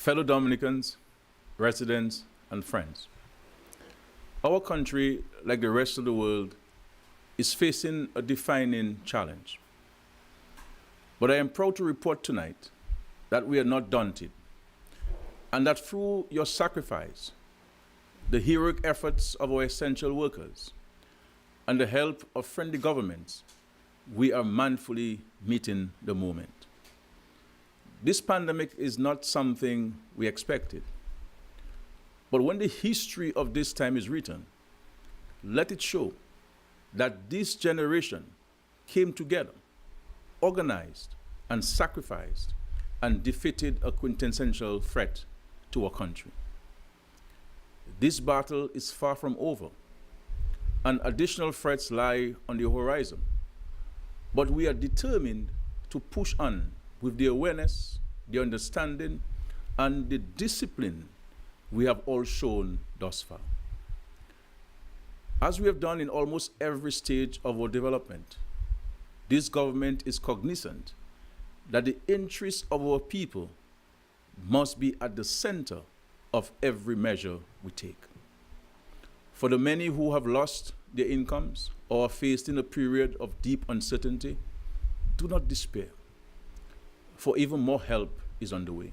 Fellow Dominicans, residents, and friends, our country, like the rest of the world, is facing a defining challenge. But I am proud to report tonight that we are not daunted, and that through your sacrifice, the heroic efforts of our essential workers, and the help of friendly governments, we are manfully meeting the moment. This pandemic is not something we expected. But when the history of this time is written, let it show that this generation came together, organized and sacrificed, and defeated a quintessential threat to our country. This battle is far from over, and additional threats lie on the horizon. But we are determined to push on with the awareness, the understanding, and the discipline we have all shown thus far. As we have done in almost every stage of our development, this government is cognizant that the interests of our people must be at the center of every measure we take. For the many who have lost their incomes or are faced in a period of deep uncertainty, do not despair, for even more help is on the way.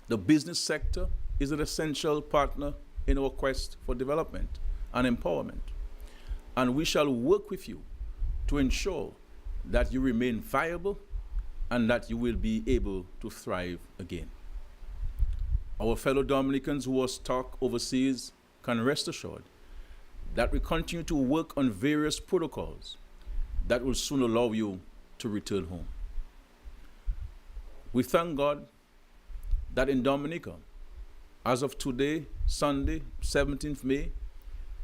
The business sector is an essential partner in our quest for development and empowerment, and we shall work with you to ensure that you remain viable and that you will be able to thrive again. Our fellow Dominicans who are stuck overseas can rest assured that we continue to work on various protocols that will soon allow you to return home. We thank God that in Dominica, as of today, Sunday, 17th May,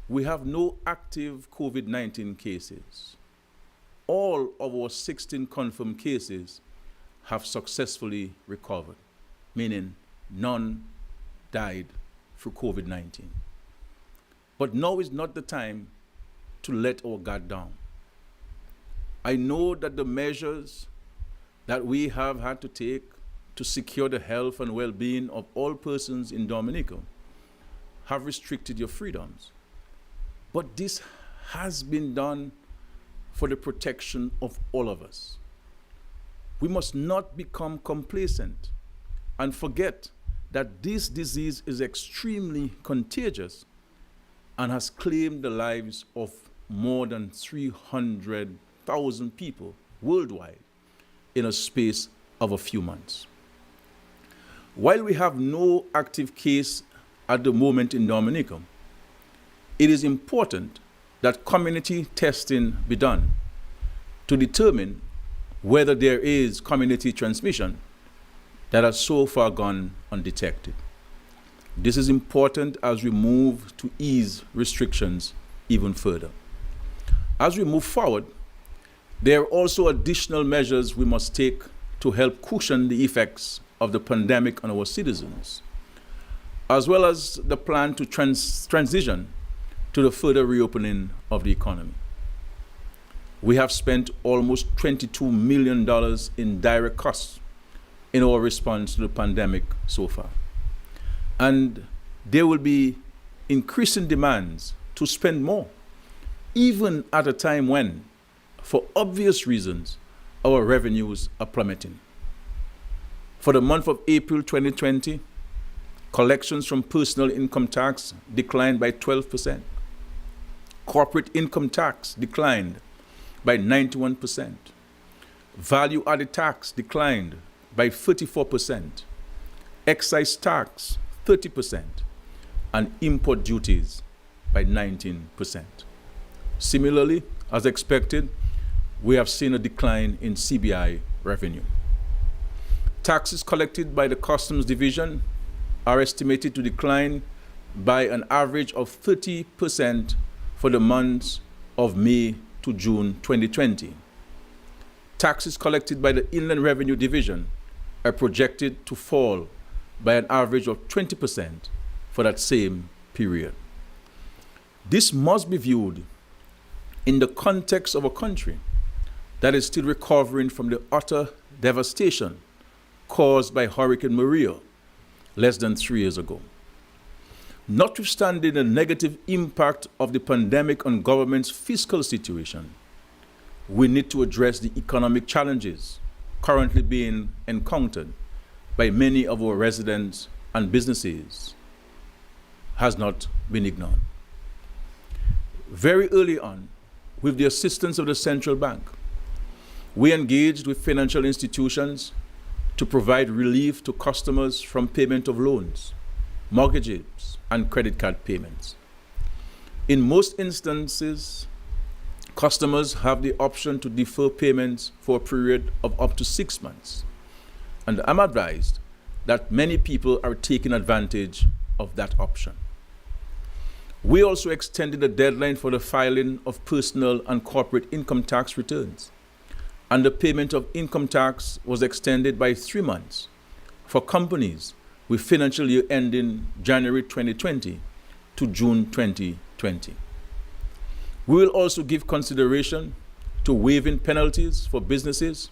we have no active COVID-19 cases. All of our 16 confirmed cases have successfully recovered, meaning none died through COVID-19. But now is not the time to let our guard down. I know that the measures that we have had to take to secure the health and well-being of all persons in Dominica have restricted your freedoms. But this has been done for the protection of all of us. We must not become complacent and forget that this disease is extremely contagious and has claimed the lives of more than 300,000 people worldwide in a space of a few months. While we have no active case at the moment in Dominica, it is important that community testing be done to determine whether there is community transmission that has so far gone undetected. This is important as we move to ease restrictions even further. As we move forward, there are also additional measures we must take to help cushion the effects of the pandemic on our citizens, as well as the plan to transition to the further reopening of the economy. We have spent almost $22 million in direct costs in our response to the pandemic so far. And there will be increasing demands to spend more, even at a time when, for obvious reasons, our revenues are plummeting. For the month of April 2020, collections from personal income tax declined by 12%. Corporate income tax declined by 91%. Value-added tax declined by 34%. Excise tax 30%, and import duties by 19%. Similarly, as expected, we have seen a decline in CBI revenue. Taxes collected by the Customs Division are estimated to decline by an average of 30% for the months of May to June 2020. Taxes collected by the Inland Revenue Division are projected to fall by an average of 20% for that same period. This must be viewed in the context of a country that is still recovering from the utter devastation caused by Hurricane Maria less than 3 years ago. Notwithstanding the negative impact of the pandemic on government's fiscal situation, we need to address the economic challenges currently being encountered by many of our residents and businesses has not been ignored. Very early on, with the assistance of the central bank, we engaged with financial institutions to provide relief to customers from payment of loans, mortgages, and credit card payments. In most instances, customers have the option to defer payments for a period of up to 6 months. And I'm advised that many people are taking advantage of that option. We also extended the deadline for the filing of personal and corporate income tax returns, and the payment of income tax was extended by 3 months for companies with financial year ending January 2020 to June 2020. We will also give consideration to waiving penalties for businesses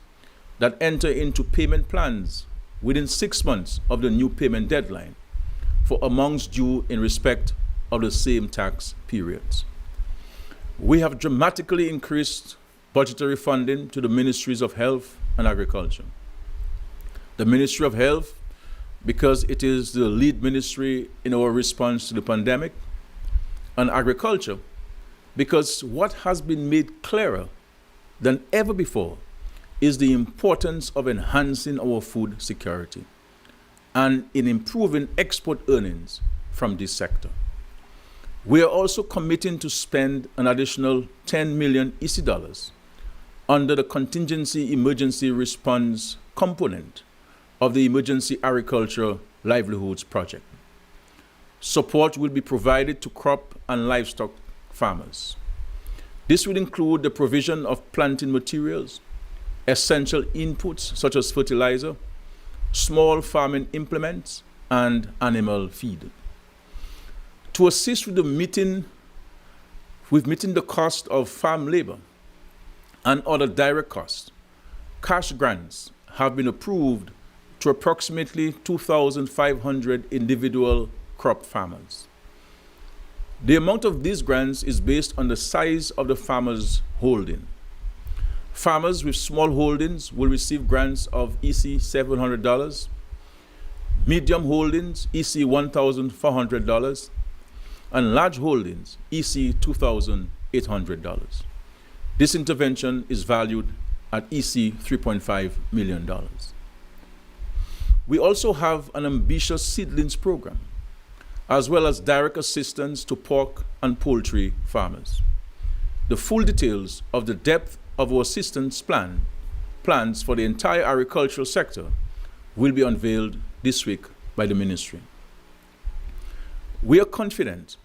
that enter into payment plans within 6 months of the new payment deadline for amounts due in respect of the same tax periods. We have dramatically increased budgetary funding to the Ministries of Health and Agriculture. The Ministry of Health, because it is the lead ministry in our response to the pandemic, and Agriculture, because what has been made clearer than ever before is the importance of enhancing our food security and in improving export earnings from this sector. We are also committing to spend an additional 10 million EC dollars under the Contingency Emergency Response component of the Emergency Agriculture Livelihoods Project. Support will be provided to crop and livestock farmers. This will include the provision of planting materials, essential inputs such as fertilizer, small farming implements, and animal feed. To assist with meeting the cost of farm labor and other direct costs, cash grants have been approved to approximately 2,500 individual crop farmers. The amount of these grants is based on the size of the farmer's holding. Farmers with small holdings will receive grants of EC $700, medium holdings EC $1,400, and large holdings EC $2,800. This intervention is valued at EC $3.5 million. We also have an ambitious seedlings program, as well as direct assistance to pork and poultry farmers. The full details of the depth of our assistance plans for the entire agricultural sector will be unveiled this week by the ministry. We are confident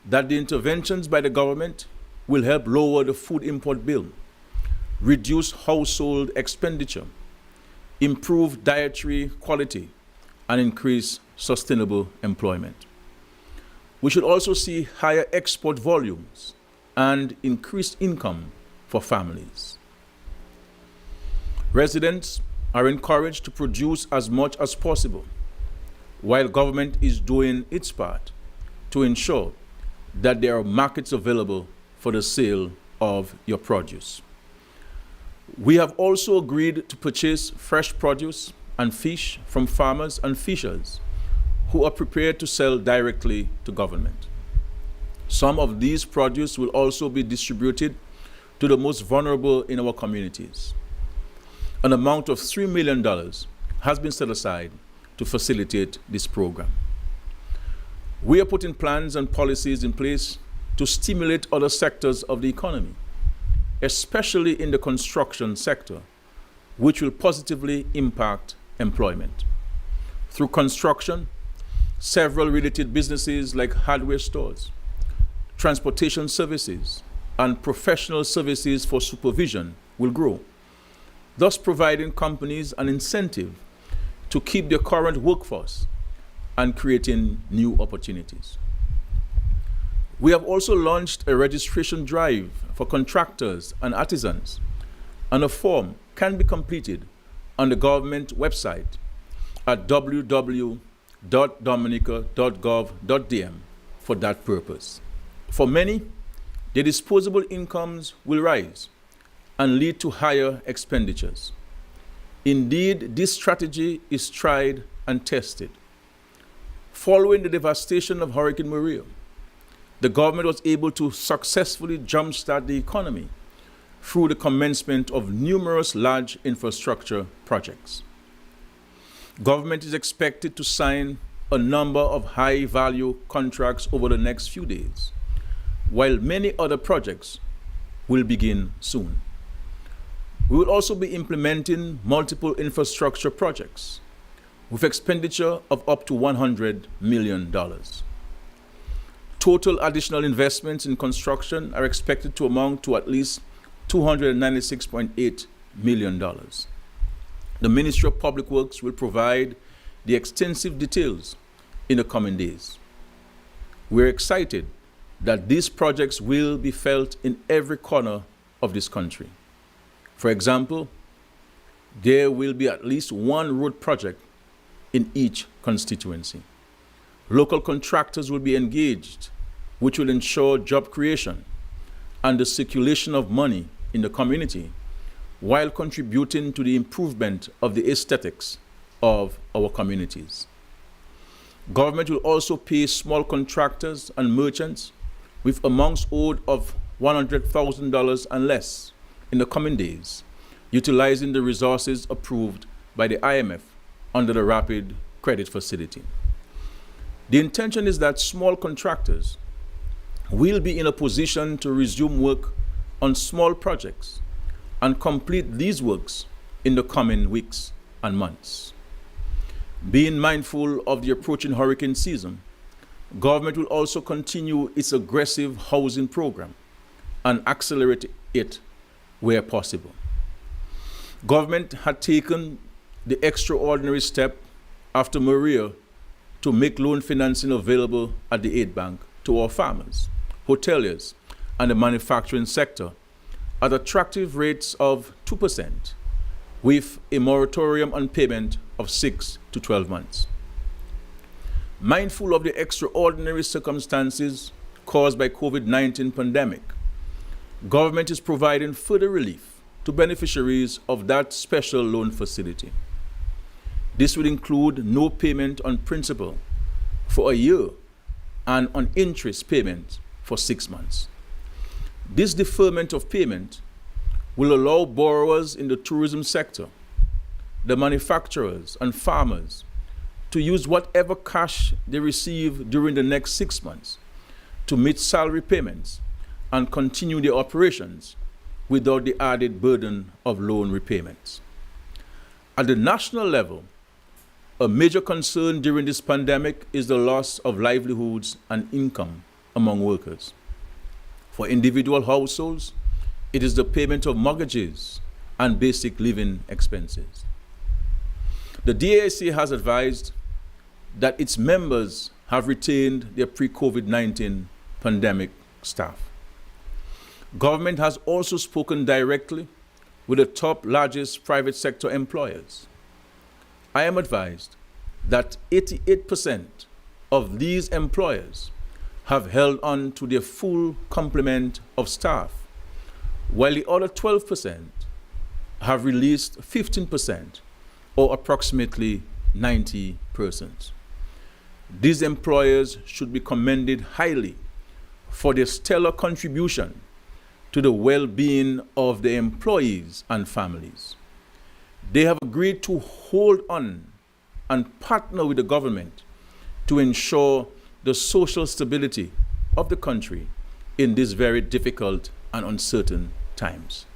that the interventions by the government will help lower the food import bill, reduce household expenditure, improve dietary quality, and increase sustainable employment. We should also see higher export volumes and increased income for families. Residents are encouraged to produce as much as possible, while government is doing its part to ensure that there are markets available for the sale of your produce. We have also agreed to purchase fresh produce and fish from farmers and fishers who are prepared to sell directly to government. Some of these produce will also be distributed to the most vulnerable in our communities. An amount of $3 million has been set aside to facilitate this program. We are putting plans and policies in place to stimulate other sectors of the economy, especially in the construction sector, which will positively impact employment. Through construction, several related businesses like hardware stores, transportation services, and professional services for supervision will grow, thus providing companies an incentive to keep their current workforce and creating new opportunities. We have also launched a registration drive for contractors and artisans, and a form can be completed on the government website at www.gov.gh www.dominica.gov.dm for that purpose. For many, their disposable incomes will rise and lead to higher expenditures. Indeed, this strategy is tried and tested. Following the devastation of Hurricane Maria, the government was able to successfully jumpstart the economy through the commencement of numerous large infrastructure projects. Government is expected to sign a number of high-value contracts over the next few days, while many other projects will begin soon. We will also be implementing multiple infrastructure projects with expenditure of up to $100 million. Total additional investments in construction are expected to amount to at least $296.8 million. The Ministry of Public Works will provide the extensive details in the coming days. We're excited that these projects will be felt in every corner of this country. For example, there will be at least one road project in each constituency. Local contractors will be engaged, which will ensure job creation and the circulation of money in the community, while contributing to the improvement of the aesthetics of our communities. Government will also pay small contractors and merchants with amounts owed of $100,000 and less in the coming days, utilizing the resources approved by the IMF under the Rapid Credit Facility. The intention is that small contractors will be in a position to resume work on small projects and complete these works in the coming weeks and months. Being mindful of the approaching hurricane season, government will also continue its aggressive housing program and accelerate it where possible. Government had taken the extraordinary step after Maria to make loan financing available at the aid bank to our farmers, hoteliers, and the manufacturing sector at attractive rates of 2%, with a moratorium on payment of 6 to 12 months. Mindful of the extraordinary circumstances caused by COVID-19 pandemic, government is providing further relief to beneficiaries of that special loan facility. This would include no payment on principal for a year and on interest payment for 6 months. This deferment of payment will allow borrowers in the tourism sector, the manufacturers and farmers to use whatever cash they receive during the next 6 months to meet salary payments and continue their operations without the added burden of loan repayments. At the national level, a major concern during this pandemic is the loss of livelihoods and income among workers. For individual households, it is the payment of mortgages and basic living expenses. The DAIC has advised that its members have retained their pre-COVID-19 pandemic staff. Government has also spoken directly with the top largest private sector employers. I am advised that 88% of these employers have held on to their full complement of staff, while the other 12% have released 15%, or approximately 90 persons. These employers should be commended highly for their stellar contribution to the well-being of the employees and families. They have agreed to hold on and partner with the government to ensure the social stability of the country in these very difficult and uncertain times.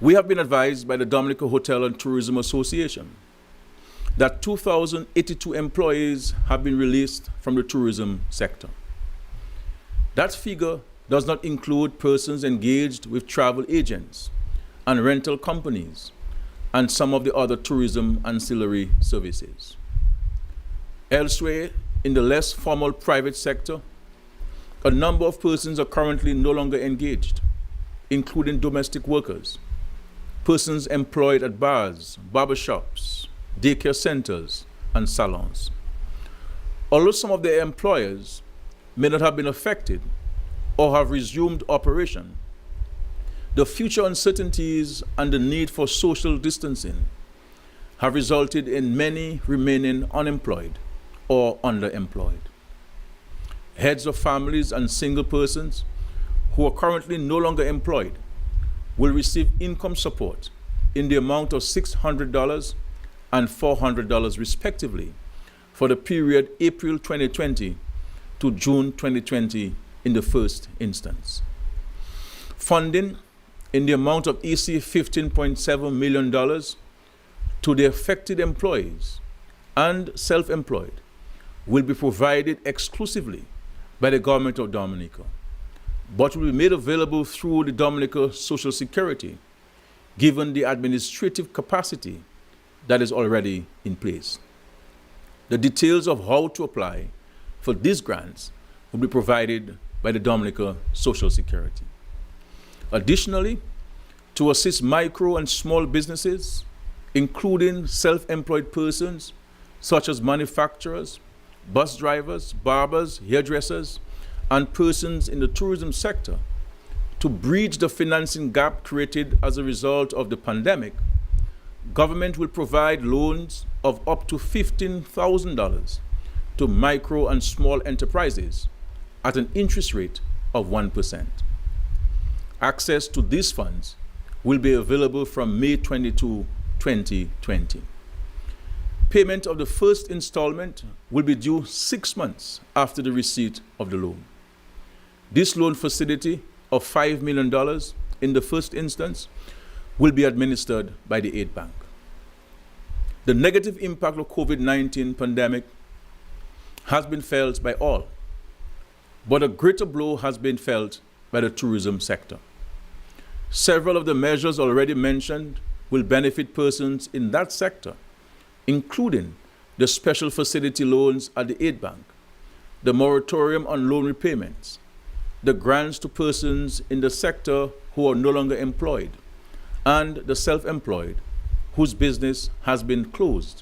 We have been advised by the Dominica Hotel and Tourism Association that 2,082 employees have been released from the tourism sector. That figure does not include persons engaged with travel agents and rental companies and some of the other tourism ancillary services. Elsewhere, in the less formal private sector, a number of persons are currently no longer engaged, including domestic workers, persons employed at bars, barbershops, daycare centers, and salons. Although some of their employers may not have been affected or have resumed operation, the future uncertainties and the need for social distancing have resulted in many remaining unemployed or underemployed. Heads of families and single persons who are currently no longer employed will receive income support in the amount of $600 and $400 respectively for the period April 2020 to June 2020 in the first instance. Funding in the amount of $15.7 million to the affected employees and self-employed will be provided exclusively by the government of Dominica, but will be made available through the Dominica Social Security, given the administrative capacity that is already in place. The details of how to apply for these grants will be provided by the Dominica Social Security. Additionally, to assist micro and small businesses, including self-employed persons such as manufacturers, bus drivers, barbers, hairdressers, and persons in the tourism sector, to bridge the financing gap created as a result of the pandemic, government will provide loans of up to $15,000 to micro and small enterprises at an interest rate of 1%. Access to these funds will be available from May 22, 2020. Payment of the first installment will be due 6 months after the receipt of the loan. This loan facility of $5 million in the first instance will be administered by the Aid Bank. The negative impact of COVID-19 pandemic has been felt by all, but a greater blow has been felt by the tourism sector. Several of the measures already mentioned will benefit persons in that sector, including the special facility loans at the Aid Bank, the moratorium on loan repayments, the grants to persons in the sector who are no longer employed, and the self-employed whose business has been closed,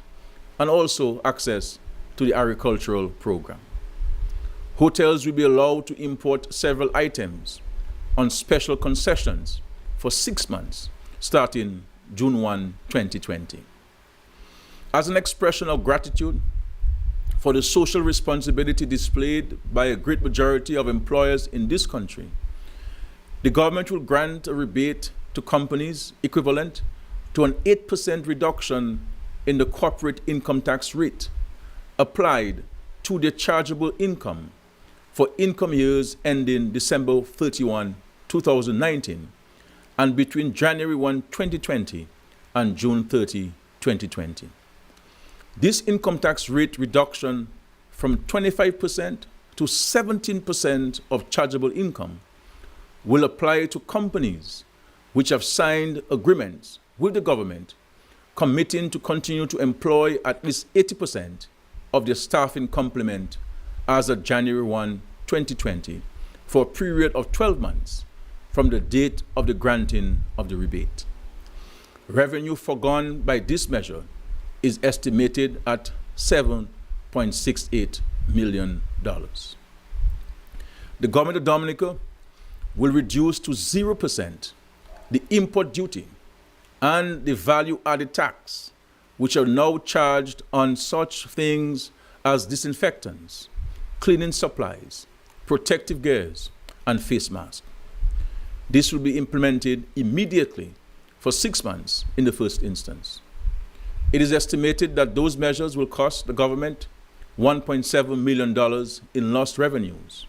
and also access to the agricultural program. Hotels will be allowed to import several items on special concessions for 6 months, starting June 1, 2020. As an expression of gratitude for the social responsibility displayed by a great majority of employers in this country, the government will grant a rebate to companies equivalent to an 8% reduction in the corporate income tax rate applied to their chargeable income for income years ending December 31, 2019, and between January 1, 2020 and June 30, 2020. This income tax rate reduction from 25% to 17% of chargeable income will apply to companies which have signed agreements with the government committing to continue to employ at least 80% of their staffing complement as of January 1, 2020 for a period of 12 months from the date of the granting of the rebate. Revenue foregone by this measure is estimated at $7.68 million. The government of Dominica will reduce to 0% the import duty and the value-added tax, which are now charged on such things as disinfectants, cleaning supplies, protective gears, and face masks. This will be implemented immediately for 6 months in the first instance. It is estimated that those measures will cost the government $1.7 million in lost revenues,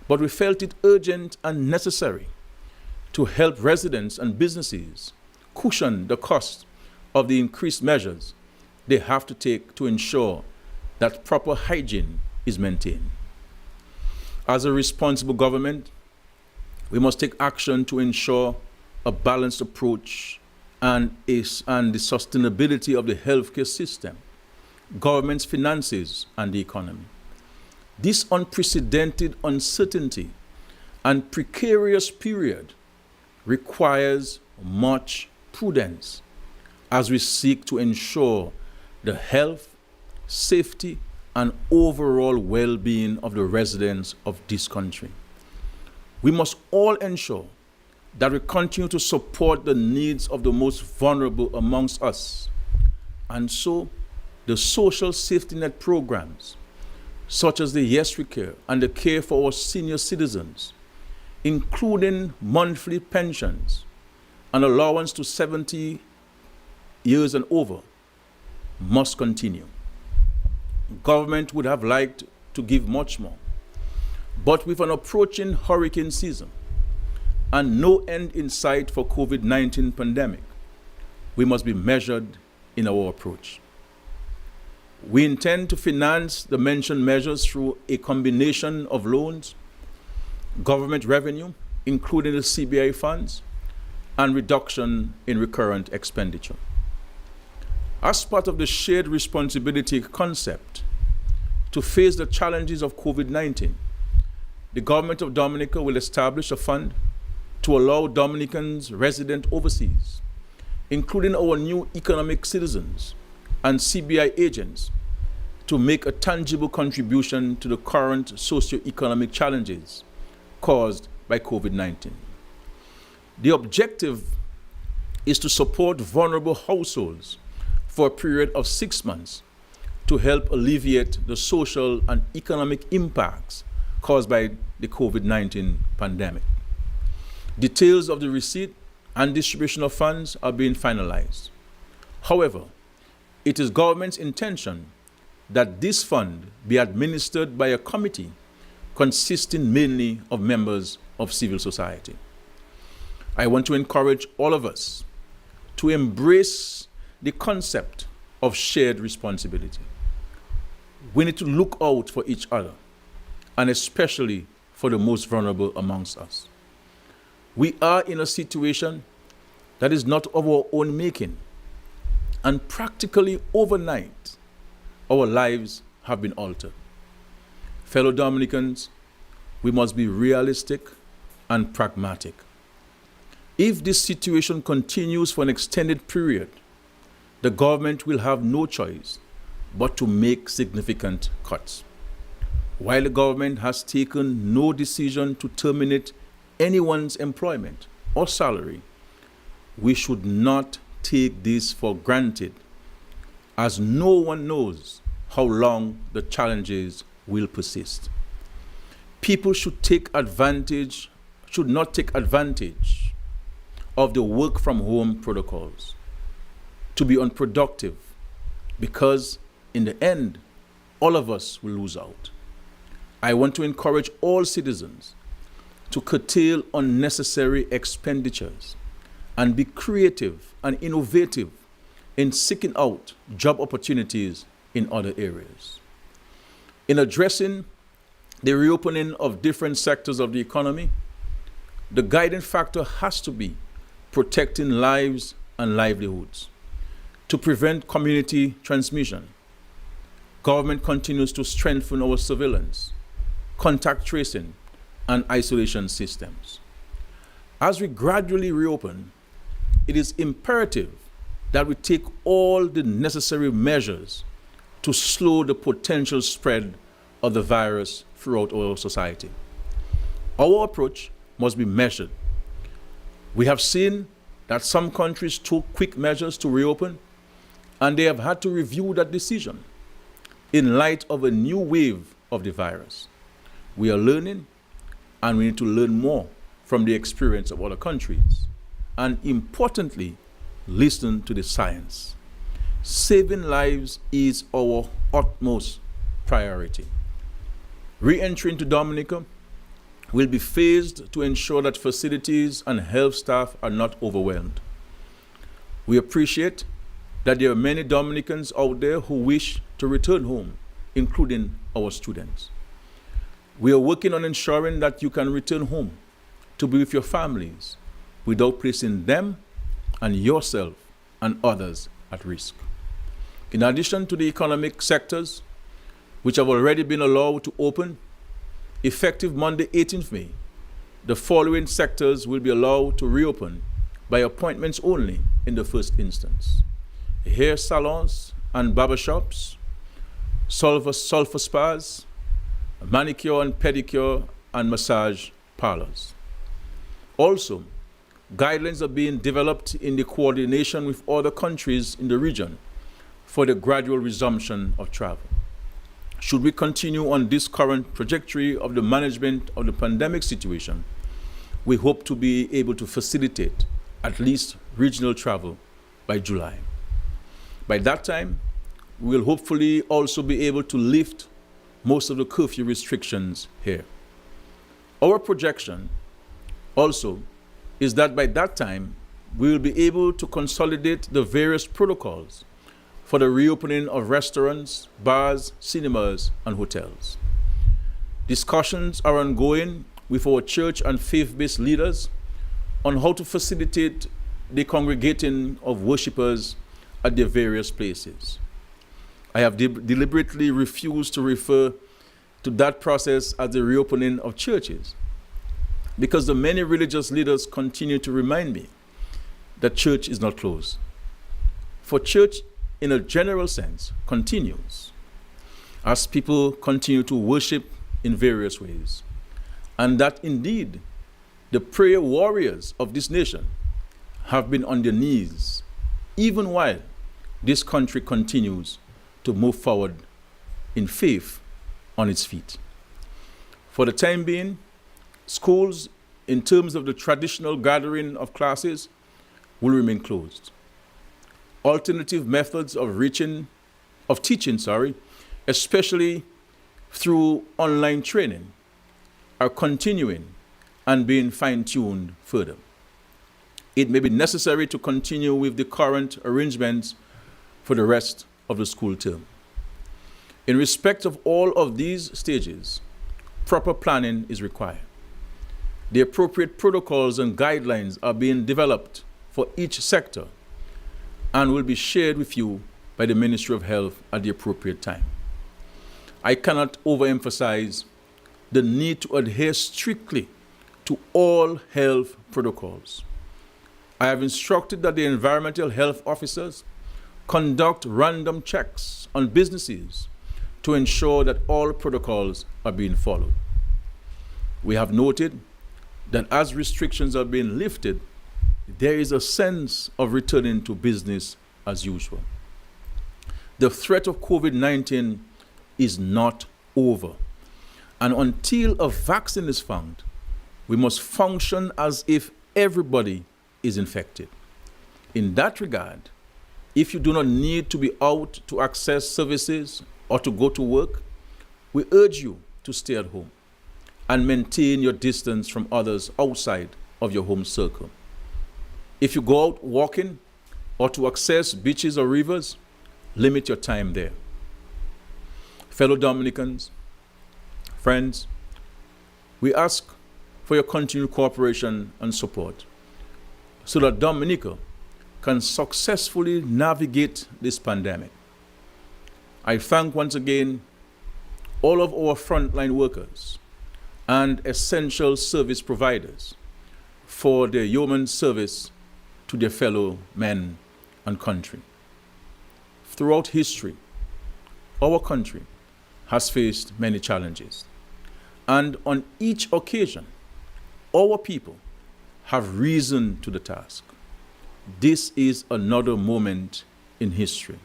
but we felt it urgent and necessary to help residents and businesses cushion the cost of the increased measures they have to take to ensure that proper hygiene is maintained. As a responsible government, we must take action to ensure a balanced approach and the sustainability of the healthcare system, government's finances, and the economy. This unprecedented uncertainty and precarious period requires much prudence as we seek to ensure the health, safety, and overall well-being of the residents of this country. We must all ensure that we continue to support the needs of the most vulnerable amongst us. And so, the social safety net programs, such as the Yes We Care and the Care for our senior citizens, including monthly pensions and allowance to 70 years and over, must continue. Government would have liked to give much more, but with an approaching hurricane season and no end in sight for COVID-19 pandemic, we must be measured in our approach. We intend to finance the mentioned measures through a combination of loans, government revenue, including the CBI funds, and reduction in recurrent expenditure. As part of the shared responsibility concept to face the challenges of COVID-19, the government of Dominica will establish a fund to allow Dominicans resident overseas, including our new economic citizens and CBI agents, to make a tangible contribution to the current socio-economic challenges caused by COVID-19. The objective is to support vulnerable households for a period of 6 months to help alleviate the social and economic impacts caused by the COVID-19 pandemic. Details of the receipt and distribution of funds are being finalized. However, it is government's intention that this fund be administered by a committee consisting mainly of members of civil society. I want to encourage all of us to embrace the concept of shared responsibility. We need to look out for each other, and especially for the most vulnerable amongst us. We are in a situation that is not of our own making, and practically overnight, our lives have been altered. Fellow Dominicans, we must be realistic and pragmatic. If this situation continues for an extended period, the government will have no choice but to make significant cuts. While the government has taken no decision to terminate anyone's employment or salary, we should not take this for granted, as no one knows how long the challenges will persist. People should not take advantage of the work from home protocols to be unproductive, because in the end, all of us will lose out. I want to encourage all citizens to curtail unnecessary expenditures and be creative and innovative in seeking out job opportunities in other areas. In addressing the reopening of different sectors of the economy, the guiding factor has to be protecting lives and livelihoods. To prevent community transmission, government continues to strengthen our surveillance, contact tracing, and isolation systems. As we gradually reopen, it is imperative that we take all the necessary measures to slow the potential spread of the virus throughout our society. Our approach must be measured. We have seen that some countries took quick measures to reopen, and they have had to review that decision in light of a new wave of the virus. We are learning, and we need to learn more from the experience of other countries, and importantly, listen to the science. Saving lives is our utmost priority. Re-entry into Dominica will be phased to ensure that facilities and health staff are not overwhelmed. We appreciate that there are many Dominicans out there who wish to return home, including our students. We are working on ensuring that you can return home to be with your families without placing them and yourself and others at risk. In addition to the economic sectors, which have already been allowed to open, effective Monday, 18th May, the following sectors will be allowed to reopen by appointments only in the first instance: hair salons and barbershops, sulfur spas, manicure and pedicure, and massage parlors. Also, guidelines are being developed in the coordination with other countries in the region for the gradual resumption of travel. Should we continue on this current trajectory of the management of the pandemic situation, we hope to be able to facilitate at least regional travel by July. By that time, we will hopefully also be able to lift most of the curfew restrictions here. Our projection also is that by that time, we will be able to consolidate the various protocols for the reopening of restaurants, bars, cinemas, and hotels. Discussions are ongoing with our church and faith-based leaders on how to facilitate the congregating of worshippers at their various places. I have deliberately refused to refer to that process as the reopening of churches, because the many religious leaders continue to remind me that church is not closed. For church, in a general sense, continues as people continue to worship in various ways, and that indeed the prayer warriors of this nation have been on their knees even while this country continues to move forward in faith on its feet. For the time being, schools, in terms of the traditional gathering of classes, will remain closed. Alternative methods of teaching, especially through online training, are continuing and being fine-tuned further. It may be necessary to continue with the current arrangements for the rest of the school term. In respect of all of these stages, proper planning is required. The appropriate protocols and guidelines are being developed for each sector and will be shared with you by the Ministry of Health at the appropriate time. I cannot overemphasize the need to adhere strictly to all health protocols. I have instructed that the environmental health officers conduct random checks on businesses to ensure that all protocols are being followed. We have noted that as restrictions are being lifted, there is a sense of returning to business as usual. The threat of COVID-19 is not over, and until a vaccine is found, we must function as if everybody is infected. In that regard, if you do not need to be out to access services or to go to work, we urge you to stay at home and maintain your distance from others outside of your home circle. If you go out walking or to access beaches or rivers, limit your time there. Fellow Dominicans, friends, we ask for your continued cooperation and support so that Dominica can successfully navigate this pandemic. I thank once again all of our frontline workers and essential service providers for their yeoman service to their fellow men and country. Throughout history, our country has faced many challenges, and on each occasion, our people have risen to the task. This is another moment in history.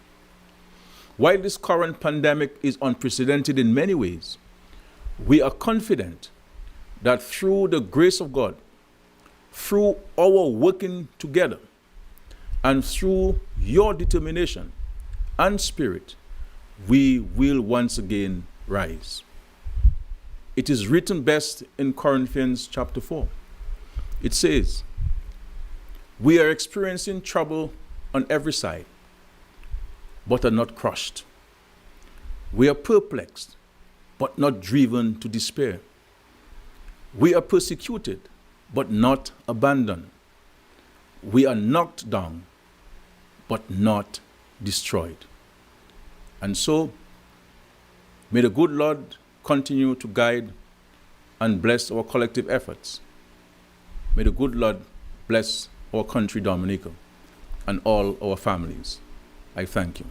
While this current pandemic is unprecedented in many ways, we are confident that through the grace of God, through our working together, and through your determination and spirit, we will once again rise. It is written best in Corinthians chapter 4. It says, "We are experiencing trouble on every side, but are not crushed. We are perplexed, but not driven to despair. We are persecuted, but not abandoned. We are knocked down, but not destroyed." And so, may the good Lord continue to guide and bless our collective efforts. May the good Lord bless our country, Dominica, and all our families. I thank you.